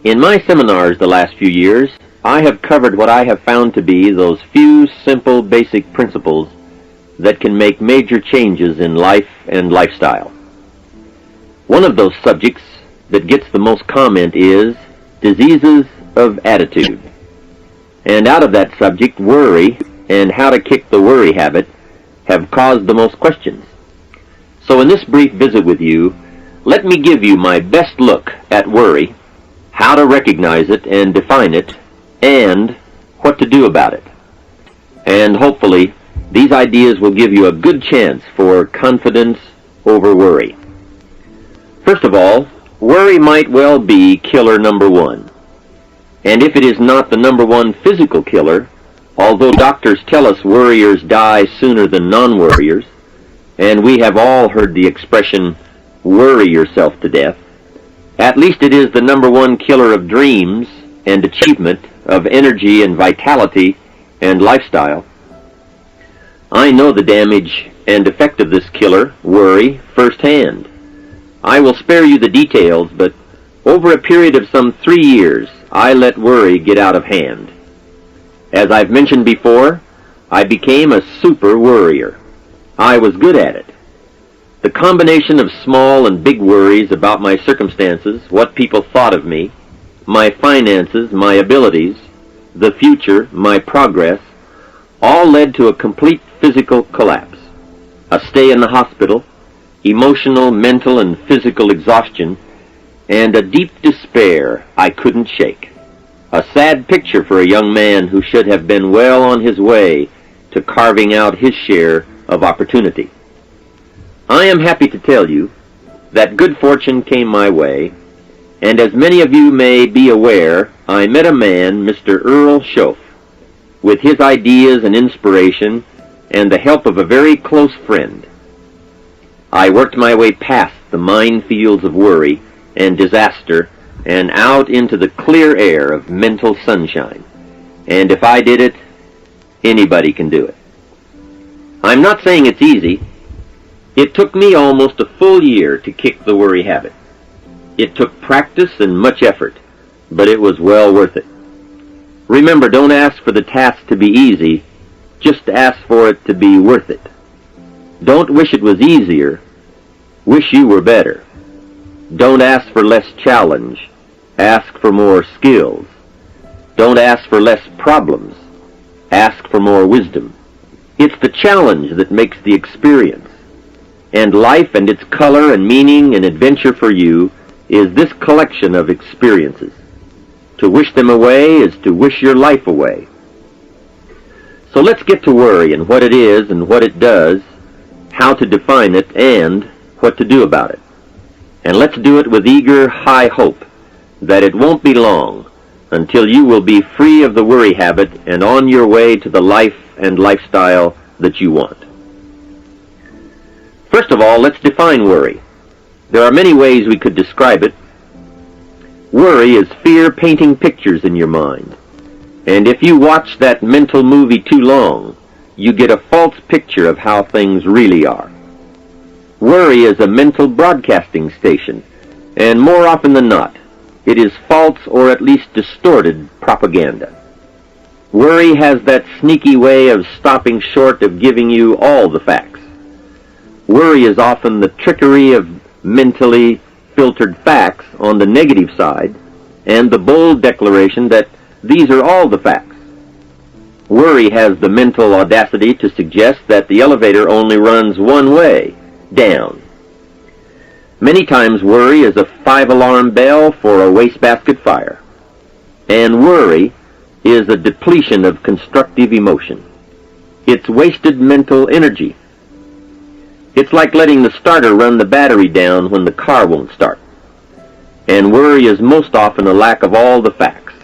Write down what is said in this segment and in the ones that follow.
In my seminars the last few years, I have covered what I have found to be those few simple basic principles that can make major changes in life and lifestyle. One of those subjects that gets the most comment is diseases of attitude. And out of that subject, worry and how to kick the worry habit have caused the most questions. So in this brief visit with you, let me give you my best look at worry, how to recognize it and define it, and what to do about it. And hopefully, these ideas will give you a good chance for confidence over worry. First of all, worry might well be killer number one. And if it is not the number one physical killer, although doctors tell us worriers die sooner than non-worriers, and we have all heard the expression, worry yourself to death, at least it is the number one killer of dreams and achievement, of energy and vitality and lifestyle. I know the damage and effect of this killer, worry, firsthand. I will spare you the details, but over a period of some 3 years, I let worry get out of hand. As I've mentioned before, I became a super worrier. I was good at it. The combination of small and big worries about my circumstances, what people thought of me, my finances, my abilities, the future, my progress, all led to a complete physical collapse, a stay in the hospital, emotional, mental, and physical exhaustion, and a deep despair I couldn't shake. A sad picture for a young man who should have been well on his way to carving out his share of opportunity. I am happy to tell you that good fortune came my way, and as many of you may be aware, I met a man, Mr. Earl Schoaf, with his ideas and inspiration and the help of a very close friend. I worked my way past the minefields of worry and disaster and out into the clear air of mental sunshine. And if I did it, anybody can do it. I'm not saying it's easy. It took me almost a full year to kick the worry habit. It took practice and much effort, but it was well worth it. Remember, don't ask for the task to be easy, just ask for it to be worth it. Don't wish it was easier, wish you were better. Don't ask for less challenge, ask for more skills. Don't ask for less problems, ask for more wisdom. It's the challenge that makes the experience. And life and its color and meaning and adventure for you is this collection of experiences. To wish them away is to wish your life away. So let's get to worry and what it is and what it does, how to define it, and what to do about it. And let's do it with eager, high hope that it won't be long until you will be free of the worry habit and on your way to the life and lifestyle that you want. First of all, let's define worry. There are many ways we could describe it. Worry is fear painting pictures in your mind. And if you watch that mental movie too long, you get a false picture of how things really are. Worry is a mental broadcasting station, and more often than not, it is false or at least distorted propaganda. Worry has that sneaky way of stopping short of giving you all the facts. Worry is often the trickery of mentally filtered facts on the negative side and the bold declaration that these are all the facts. Worry has the mental audacity to suggest that the elevator only runs one way, down. Many times worry is a 5-alarm bell for a wastebasket fire. And worry is a depletion of constructive emotion. It's wasted mental energy. It's like letting the starter run the battery down when the car won't start. And worry is most often a lack of all the facts,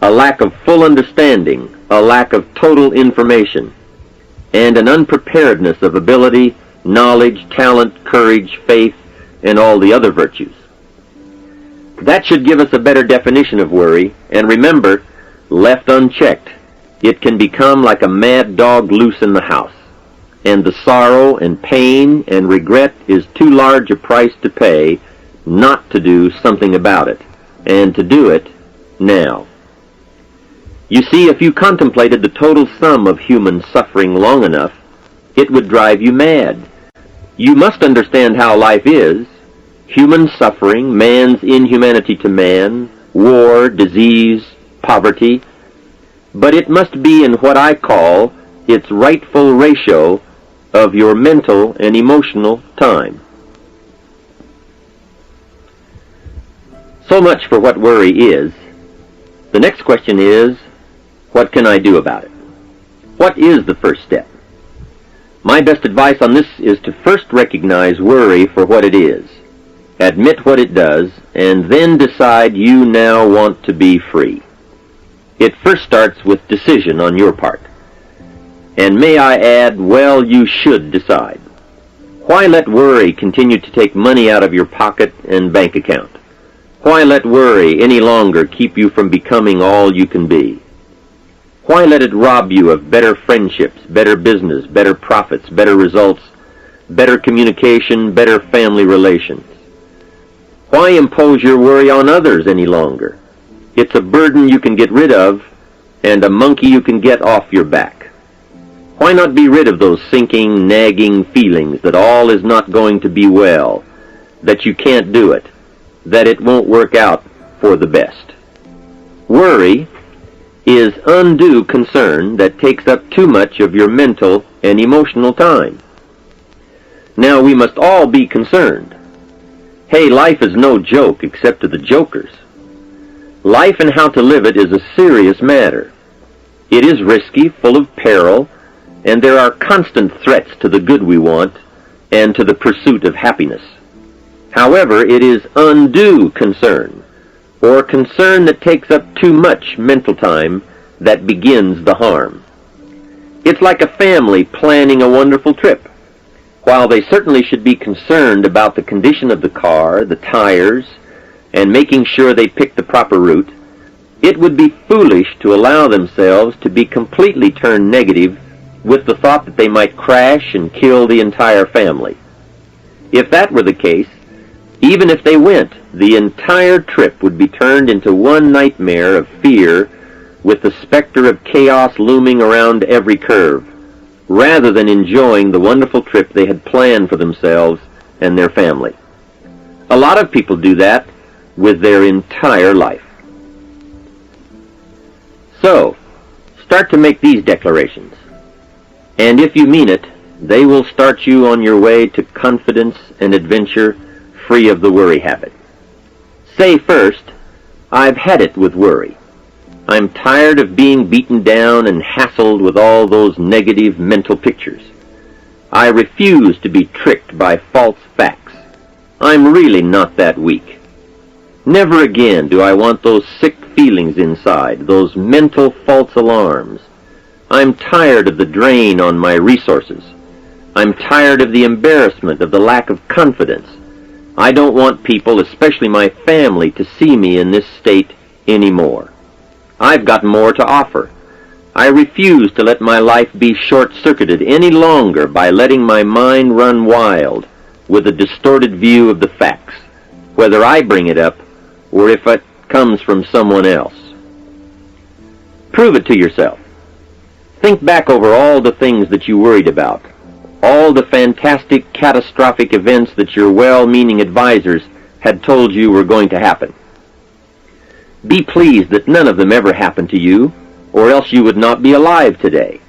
a lack of full understanding, a lack of total information, and an unpreparedness of ability, knowledge, talent, courage, faith, and all the other virtues. That should give us a better definition of worry, and remember, left unchecked, it can become like a mad dog loose in the house, and the sorrow and pain and regret is too large a price to pay not to do something about it, and to do it now. You see, if you contemplated the total sum of human suffering long enough, it would drive you mad. You must understand how life is. Human suffering, man's inhumanity to man, war, disease, poverty. But it must be in what I call its rightful ratio of your mental and emotional time. So much for what worry is. The next question is, what can I do about it? What is the first step? My best advice on this is to first recognize worry for what it is, admit what it does, and then decide you now want to be free. It first starts with decision on your part. And may I add, well, you should decide. Why let worry continue to take money out of your pocket and bank account? Why let worry any longer keep you from becoming all you can be? Why let it rob you of better friendships, better business, better profits, better results, better communication, better family relations? Why impose your worry on others any longer? It's a burden you can get rid of and a monkey you can get off your back. Why not be rid of those sinking, nagging feelings that all is not going to be well, that you can't do it, that it won't work out for the best? Worry is undue concern that takes up too much of your mental and emotional time. Now, we must all be concerned. Hey, life is no joke except to the jokers. Life and how to live it is a serious matter. It is risky, full of peril, and there are constant threats to the good we want and to the pursuit of happiness. However, it is undue concern, or concern that takes up too much mental time, that begins the harm. It's like a family planning a wonderful trip. While they certainly should be concerned about the condition of the car, the tires, and making sure they pick the proper route, it would be foolish to allow themselves to be completely turned negative with the thought that they might crash and kill the entire family. If that were the case, even if they went, the entire trip would be turned into one nightmare of fear with the specter of chaos looming around every curve, rather than enjoying the wonderful trip they had planned for themselves and their family. A lot of people do that with their entire life. So, start to make these declarations. And if you mean it, they will start you on your way to confidence and adventure, free of the worry habit. Say first, I've had it with worry. I'm tired of being beaten down and hassled with all those negative mental pictures. I refuse to be tricked by false facts. I'm really not that weak. Never again do I want those sick feelings inside, those mental false alarms. I'm tired of the drain on my resources. I'm tired of the embarrassment of the lack of confidence. I don't want people, especially my family, to see me in this state anymore. I've got more to offer. I refuse to let my life be short-circuited any longer by letting my mind run wild with a distorted view of the facts, whether I bring it up or if it comes from someone else. Prove it to yourself. Think back over all the things that you worried about, all the fantastic, catastrophic events that your well-meaning advisors had told you were going to happen. Be pleased that none of them ever happened to you, or else you would not be alive today.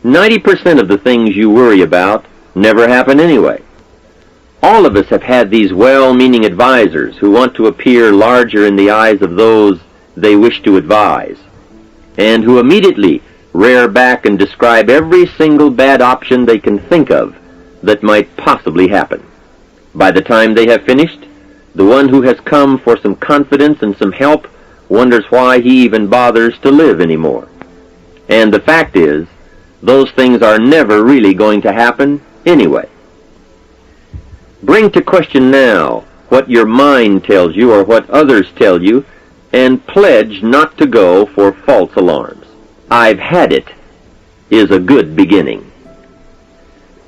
90% of the things you worry about never happen anyway. All of us have had these well-meaning advisors who want to appear larger in the eyes of those they wish to advise, and who immediately rear back and describe every single bad option they can think of that might possibly happen. By the time they have finished, the one who has come for some confidence and some help wonders why he even bothers to live anymore. And the fact is, those things are never really going to happen anyway. Bring to question now what your mind tells you or what others tell you, and pledge not to go for false alarms. I've had it is a good beginning.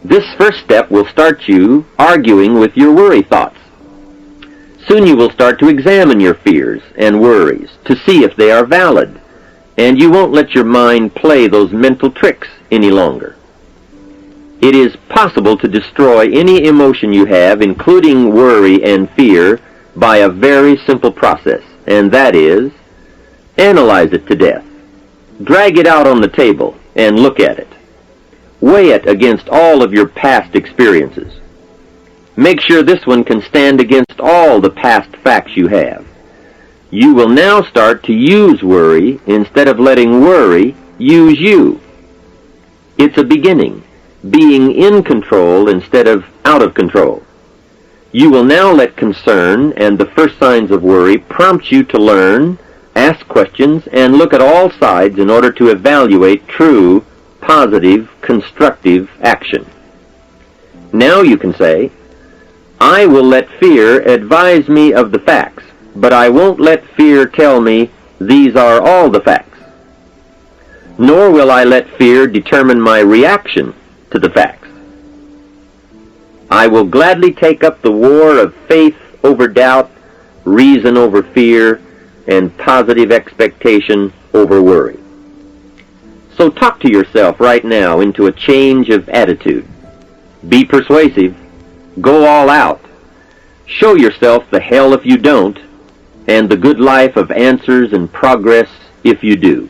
This first step will start you arguing with your worry thoughts. Soon you will start to examine your fears and worries to see if they are valid, and you won't let your mind play those mental tricks any longer. It is possible to destroy any emotion you have, including worry and fear, by a very simple process, and that is, analyze it to death. Drag it out on the table and look at it. Weigh it against all of your past experiences. Make sure this one can stand against all the past facts you have. You will now start to use worry instead of letting worry use you. It's a beginning, being in control instead of out of control. You will now let concern and the first signs of worry prompt you to learn, ask questions, and look at all sides in order to evaluate true, positive, constructive action. Now you can say, I will let fear advise me of the facts, but I won't let fear tell me these are all the facts. Nor will I let fear determine my reaction to the facts. I will gladly take up the war of faith over doubt, reason over fear, and positive expectation over worry. So talk to yourself right now into a change of attitude. Be persuasive. Go all out. Show yourself the hell if you don't, and the good life of answers and progress if you do.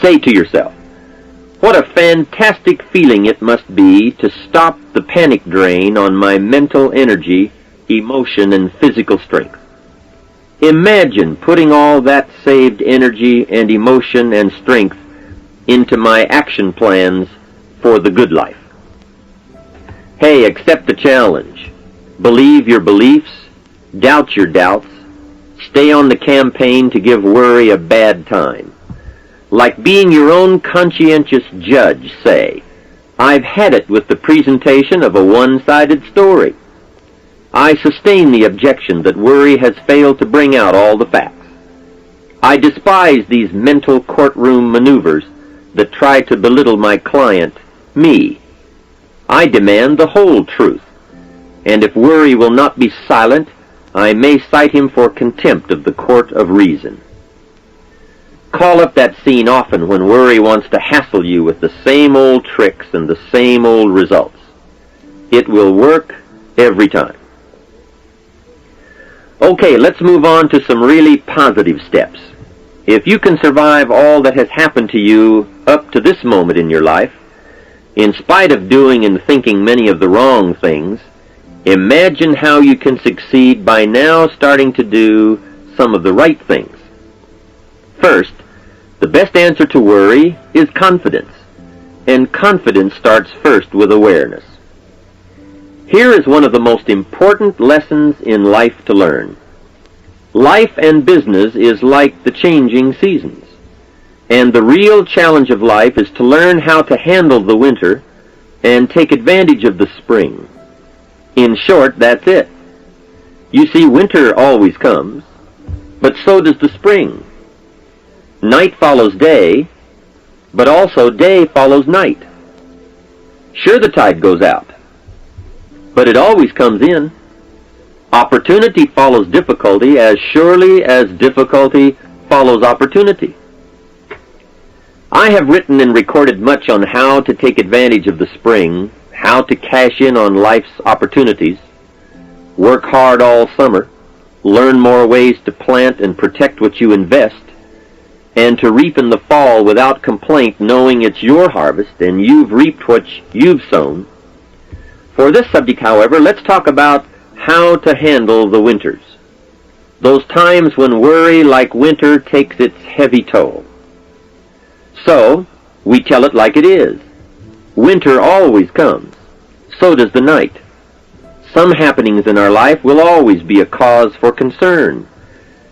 Say to yourself, what a fantastic feeling it must be to stop the panic drain on my mental energy, emotion, and physical strength. Imagine putting all that saved energy and emotion and strength into my action plans for the good life. Hey, accept the challenge. Believe your beliefs, doubt your doubts, stay on the campaign to give worry a bad time. Like being your own conscientious judge, say, I've had it with the presentation of a one-sided story. I sustain the objection that worry has failed to bring out all the facts. I despise these mental courtroom maneuvers that try to belittle my client, me. I demand the whole truth, and if worry will not be silent, I may cite him for contempt of the court of reason. Call up that scene often when worry wants to hassle you with the same old tricks and the same old results. It will work every time. Okay, let's move on to some really positive steps. If you can survive all that has happened to you up to this moment in your life, in spite of doing and thinking many of the wrong things, imagine how you can succeed by now starting to do some of the right things. First, the best answer to worry is confidence, and confidence starts first with awareness. Here is one of the most important lessons in life to learn. Life and business is like the changing seasons. And the real challenge of life is to learn how to handle the winter and take advantage of the spring. In short, that's it. You see, winter always comes, but so does the spring. Night follows day, but also day follows night. Sure, the tide goes out, but it always comes in. Opportunity follows difficulty as surely as difficulty follows opportunity. I have written and recorded much on how to take advantage of the spring, how to cash in on life's opportunities, work hard all summer, learn more ways to plant and protect what you invest, and to reap in the fall without complaint, knowing it's your harvest and you've reaped what you've sown. For this subject, however, let's talk about how to handle the winters, those times when worry, like winter, takes its heavy toll. So, we tell it like it is. Winter always comes. So does the night. Some happenings in our life will always be a cause for concern.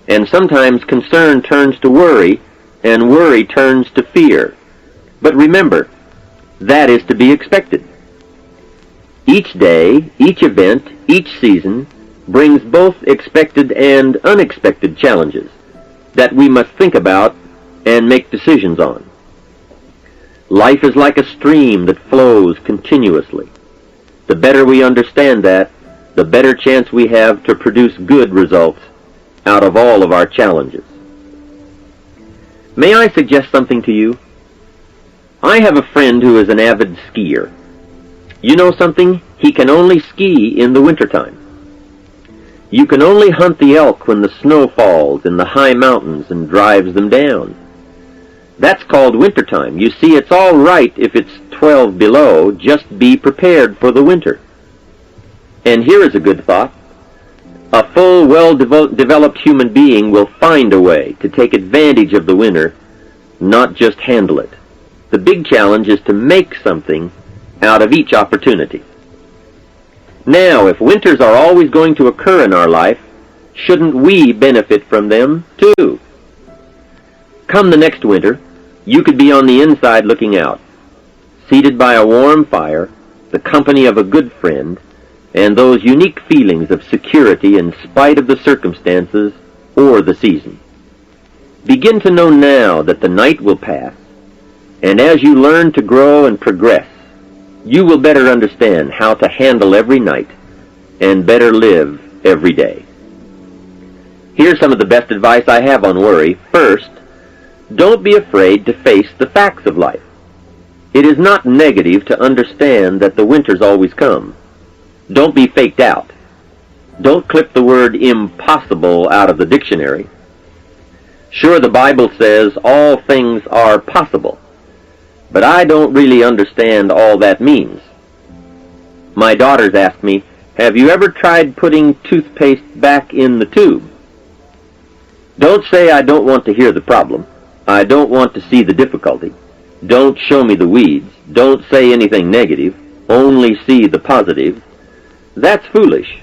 And sometimes concern turns to worry, and worry turns to fear. But remember, that is to be expected. Each day, each event, each season brings both expected and unexpected challenges that we must think about and make decisions on. Life is like a stream that flows continuously. The better we understand that, the better chance we have to produce good results out of all of our challenges. May I suggest something to you? I have a friend who is an avid skier. You know something? He can only ski in the wintertime. You can only hunt the elk when the snow falls in the high mountains and drives them down. That's called wintertime. You see, it's all right if it's 12 below. Just be prepared for the winter. And here is a good thought. A full, well-developed human being will find a way to take advantage of the winter, not just handle it. The big challenge is to make something out of each opportunity. Now, if winters are always going to occur in our life, shouldn't we benefit from them too? Come the next winter, you could be on the inside looking out, seated by a warm fire, the company of a good friend, and those unique feelings of security in spite of the circumstances or the season. Begin to know now that the night will pass, and as you learn to grow and progress, you will better understand how to handle every night and better live every day. Here's some of the best advice I have on worry. First, don't be afraid to face the facts of life. It is not negative to understand that the winters always come. Don't be faked out. Don't clip the word impossible out of the dictionary. Sure, the Bible says all things are possible, but I don't really understand all that means. My daughters ask me, have you ever tried putting toothpaste back in the tube? Don't say I don't want to hear the problem. I don't want to see the difficulty. Don't show me the weeds. Don't say anything negative. Only see the positive. That's foolish.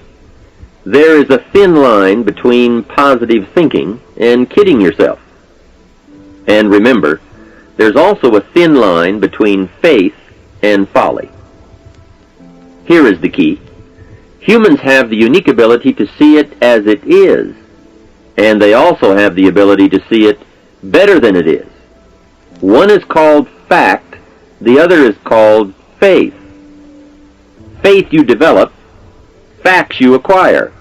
There is a thin line between positive thinking and kidding yourself. And remember, there's also a thin line between faith and folly. Here is the key. Humans have the unique ability to see it as it is, and they also have the ability to see it better than it is. One is called fact, the other is called faith. Faith you develop, facts you acquire.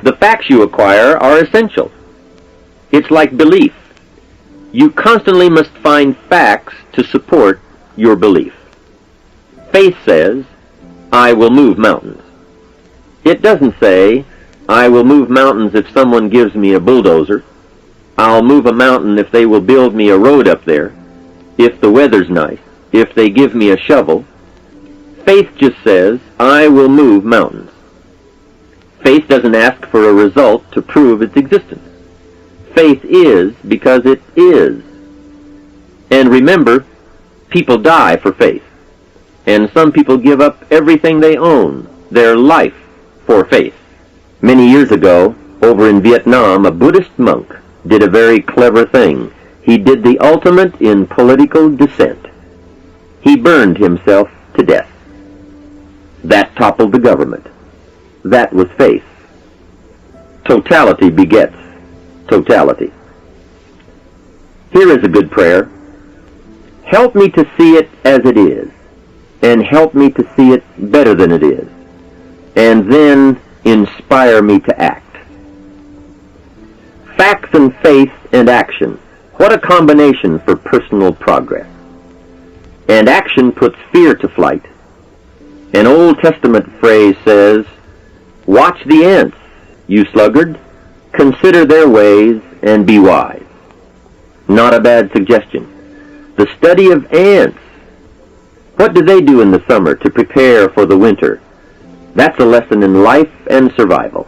The facts you acquire are essential. It's like belief. You constantly must find facts to support your belief. Faith says, I will move mountains. It doesn't say, I will move mountains if someone gives me a bulldozer. I'll move a mountain if they will build me a road up there, if the weather's nice, if they give me a shovel. Faith just says, I will move mountains. Faith doesn't ask for a result to prove its existence. Faith is because it is. And remember, people die for faith. And some people give up everything they own, their life, for faith. Many years ago, over in Vietnam, a Buddhist monk did a very clever thing. He did the ultimate in political dissent. He burned himself to death. That toppled the government. That was faith. Totality begets totality. Here is a good prayer. Help me to see it as it is, and help me to see it better than it is, and then inspire me to act. Facts and faith and action. What a combination for personal progress. And action puts fear to flight. An Old Testament phrase says, watch the ants, you sluggard. Consider their ways and be wise. Not a bad suggestion. The study of ants. What do they do in the summer to prepare for the winter? That's a lesson in life and survival.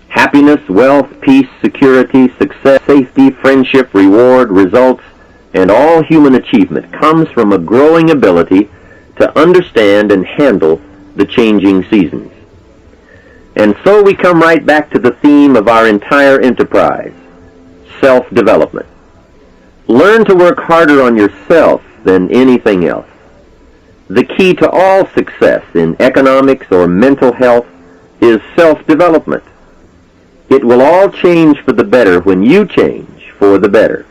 Happiness, wealth, peace, security, success, safety, friendship, reward, results, and all human achievement comes from a growing ability to understand and handle the changing seasons. And so we come right back to the theme of our entire enterprise, self-development. Learn to work harder on yourself than anything else. The key to all success in economics or mental health is self-development. It will all change for the better when you change for the better.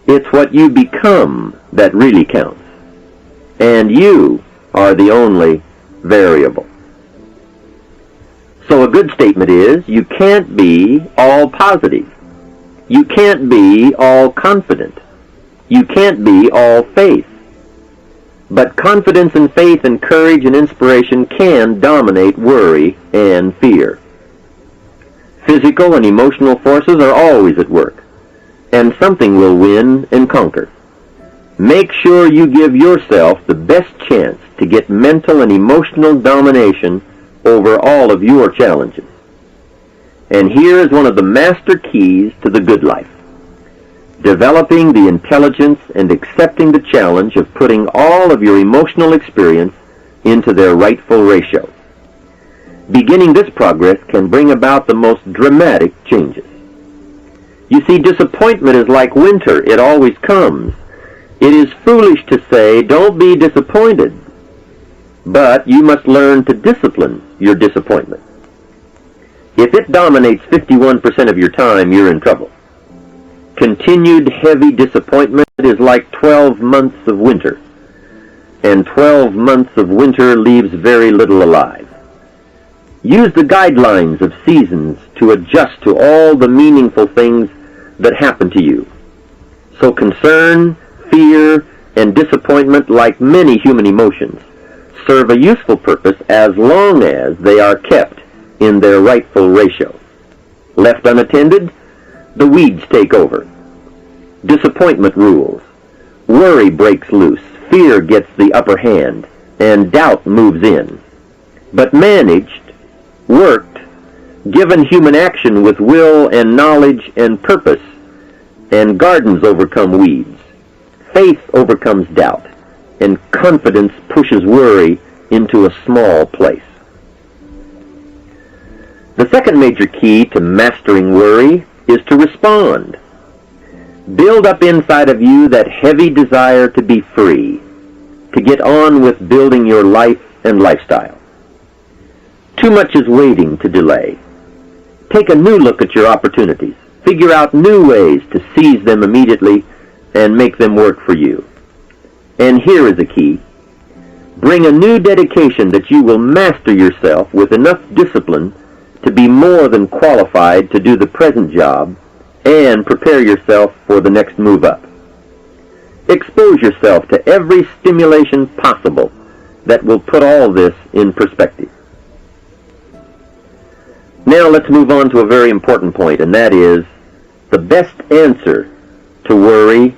It's what you become that really counts. And you are the only variable. So a good statement is, you can't be all positive. You can't be all confident. You can't be all faith. But confidence and faith and courage and inspiration can dominate worry and fear. Physical and emotional forces are always at work, and something will win and conquer. Make sure you give yourself the best chance to get mental and emotional domination over all of your challenges. And here is one of the master keys to the good life: developing the intelligence and accepting the challenge of putting all of your emotional experience into their rightful ratio. Beginning this progress can bring about the most dramatic changes. You see, disappointment is like winter. It always comes. It is foolish to say, don't be disappointed. But you must learn to discipline your disappointment. If it dominates 51% of your time, you're in trouble. Continued heavy disappointment is like 12 months of winter, and 12 months of winter leaves very little alive. Use the guidelines of seasons to adjust to all the meaningful things that happen to you. So concern, fear, and disappointment, like many human emotions, serve a useful purpose as long as they are kept in their rightful ratio. Left unattended, the weeds take over. Disappointment rules. Worry breaks loose. Fear gets the upper hand, and doubt moves in. But managed, worked, given human action with will and knowledge and purpose, and gardens overcome weeds. Faith overcomes doubt, and confidence pushes worry into a small place. The second major key to mastering worry is to respond. Build up inside of you that heavy desire to be free, to get on with building your life and lifestyle. Too much is waiting to delay. Take a new look at your opportunities. Figure out new ways to seize them immediately and make them work for you. And here is a key. Bring a new dedication that you will master yourself with enough discipline to be more than qualified to do the present job and prepare yourself for the next move up. Expose yourself to every stimulation possible that will put all this in perspective. Now let's move on to a very important point, and that is, the best answer to worry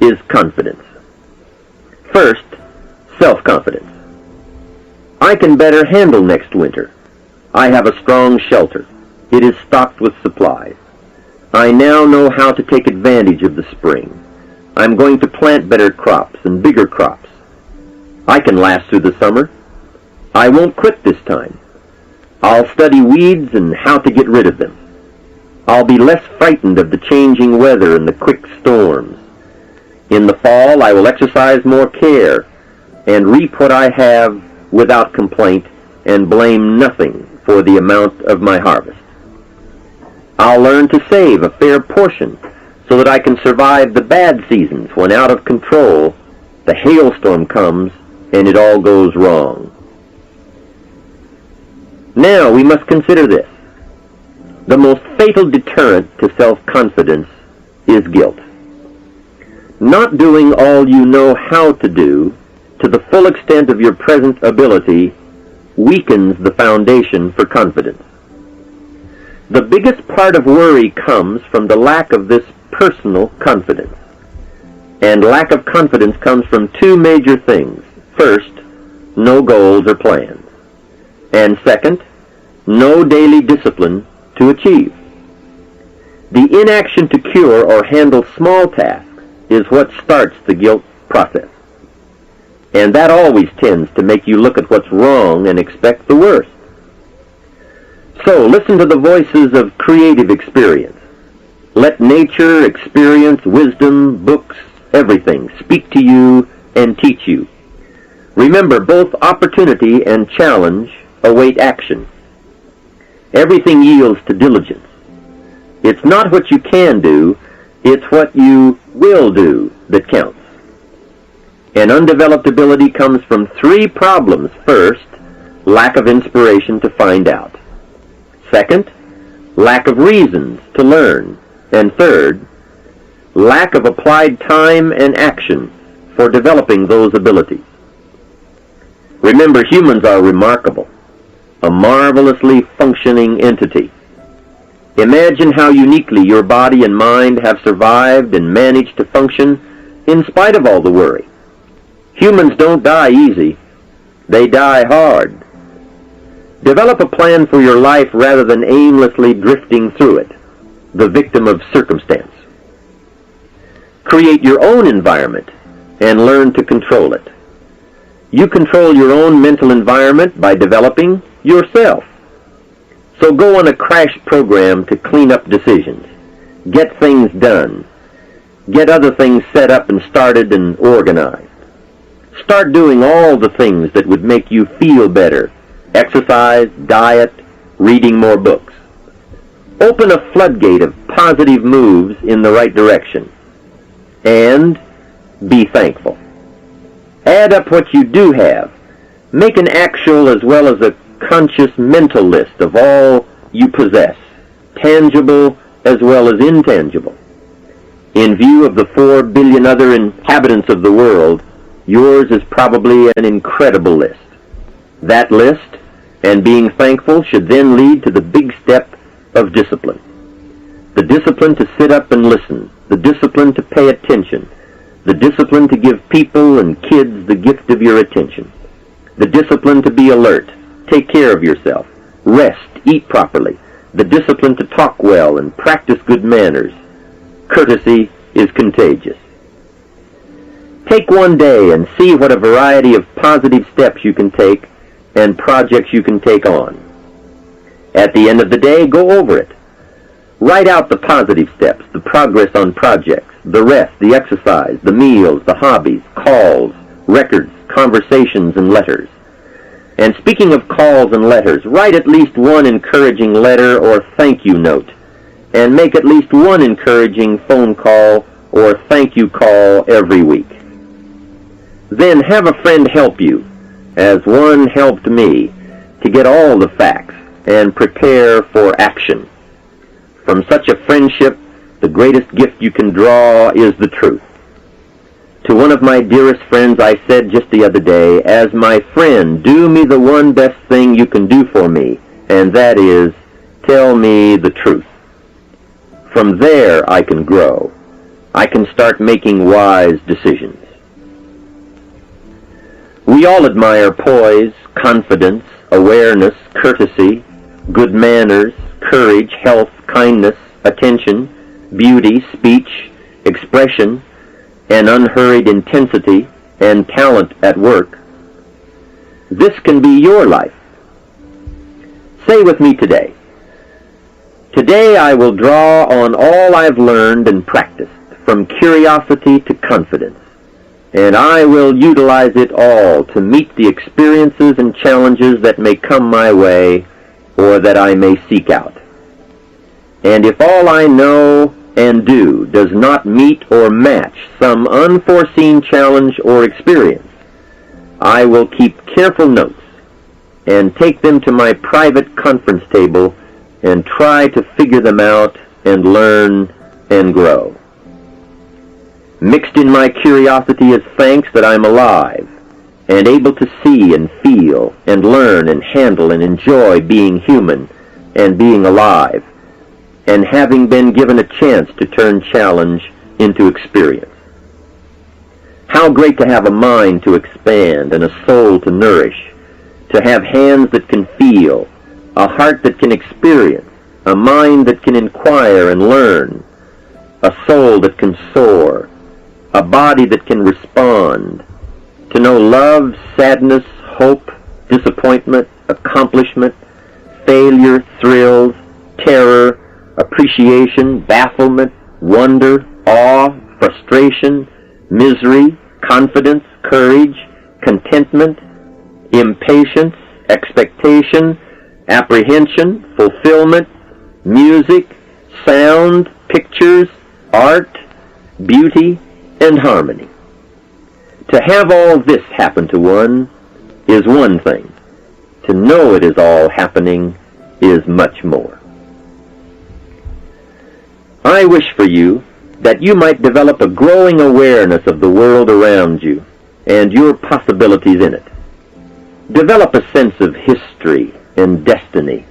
is confidence. First, self-confidence. I can better handle next winter. I have a strong shelter. It is stocked with supplies. I now know how to take advantage of the spring. I'm going to plant better crops and bigger crops. I can last through the summer. I won't quit this time. I'll study weeds and how to get rid of them. I'll be less frightened of the changing weather and the quick storms. In the fall, I will exercise more care and reap what I have without complaint and blame nothing for the amount of my harvest. I'll learn to save a fair portion so that I can survive the bad seasons when out of control the hailstorm comes and it all goes wrong. Now we must consider this. The most fatal deterrent to self-confidence is guilt. Not doing all you know how to do to the full extent of your present ability weakens the foundation for confidence. The biggest part of worry comes from the lack of this personal confidence. And lack of confidence comes from two major things. First, no goals or plans. And second, no daily discipline to achieve. The inaction to cure or handle small tasks is what starts the guilt process. And that always tends to make you look at what's wrong and expect the worst. So listen to the voices of creative experience. Let nature, experience, wisdom, books, everything speak to you and teach you. Remember, both opportunity and challenge await action. Everything yields to diligence. It's not what you can do, it's what you will do that counts. And undeveloped ability comes from three problems. First, lack of inspiration to find out. Second, lack of reasons to learn. And third, lack of applied time and action for developing those abilities. Remember, humans are remarkable, a marvelously functioning entity. Imagine how uniquely your body and mind have survived and managed to function in spite of all the worry. Humans don't die easy. They die hard. Develop a plan for your life rather than aimlessly drifting through it, the victim of circumstance. Create your own environment and learn to control it. You control your own mental environment by developing yourself. So go on a crash program to clean up decisions. Get things done. Get other things set up and started and organized. Start doing all the things that would make you feel better. Exercise, diet, reading more books. Open a floodgate of positive moves in the right direction. And be thankful. Add up what you do have. Make an actual as well as a conscious mental list of all you possess, tangible as well as intangible. In view of the 4 billion other inhabitants of the world, yours is probably an incredible list. That list and being thankful should then lead to the big step of discipline. The discipline to sit up and listen, the discipline to pay attention, the discipline to give people and kids the gift of your attention, the discipline to be alert, take care of yourself, rest, eat properly, the discipline to talk well and practice good manners. Courtesy is contagious. Take one day and see what a variety of positive steps you can take and projects you can take on. At the end of the day, go over it. Write out the positive steps, the progress on projects, the rest, the exercise, the meals, the hobbies, calls, records, conversations, and letters. And speaking of calls and letters, write at least one encouraging letter or thank you note, and make at least one encouraging phone call or thank you call every week. Then have a friend help you, as one helped me, to get all the facts and prepare for action. From such a friendship, the greatest gift you can draw is the truth. To one of my dearest friends I said just the other day, as my friend, do me the one best thing you can do for me, and that is, tell me the truth. From there I can grow. I can start making wise decisions. We all admire poise, confidence, awareness, courtesy, good manners, courage, health, kindness, attention, beauty, speech, expression, and unhurried intensity, and talent at work. This can be your life. Say with me today, today I will draw on all I've learned and practiced, from curiosity to confidence, and I will utilize it all to meet the experiences and challenges that may come my way or that I may seek out. And if all I know and do does not meet or match some unforeseen challenge or experience, I will keep careful notes and take them to my private conference table and try to figure them out and learn and grow. Mixed in my curiosity is thanks that I'm alive and able to see and feel and learn and handle and enjoy being human and being alive, and having been given a chance to turn challenge into experience. How great to have a mind to expand and a soul to nourish, to have hands that can feel, a heart that can experience, a mind that can inquire and learn, a soul that can soar, a body that can respond, to know love, sadness, hope, disappointment, accomplishment, failure, thrills, terror, appreciation, bafflement, wonder, awe, frustration, misery, confidence, courage, contentment, impatience, expectation, apprehension, fulfillment, music, sound, pictures, art, beauty, and harmony. To have all this happen to one is one thing. To know it is all happening is much more. I wish for you that you might develop a growing awareness of the world around you and your possibilities in it. Develop a sense of history and destiny,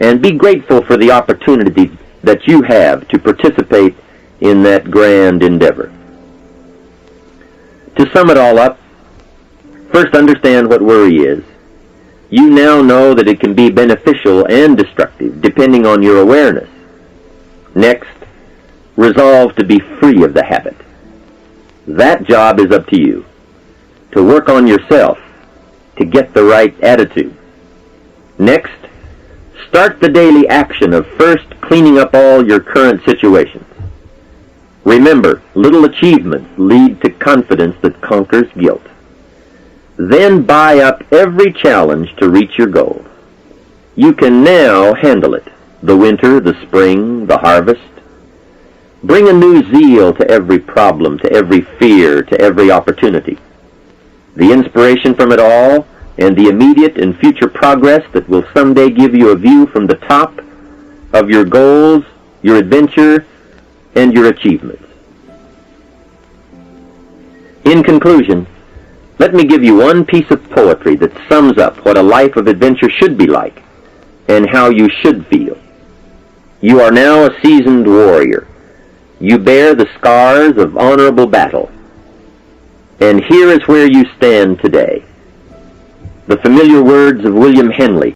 and be grateful for the opportunity that you have to participate in that grand endeavor. To sum it all up, first understand what worry is. You now know that it can be beneficial and destructive depending on your awareness. Next, resolve to be free of the habit. That job is up to you. To work on yourself, to get the right attitude. Next, start the daily action of first cleaning up all your current situations. Remember, little achievements lead to confidence that conquers guilt. Then buy up every challenge to reach your goal. You can now handle it. The winter, the spring, the harvest. Bring a new zeal to every problem, to every fear, to every opportunity. The inspiration from it all and the immediate and future progress that will someday give you a view from the top of your goals, your adventure, and your achievements. In conclusion, let me give you one piece of poetry that sums up what a life of adventure should be like and how you should feel. You are now a seasoned warrior. You bear the scars of honorable battle. And here is where you stand today. The familiar words of William Henley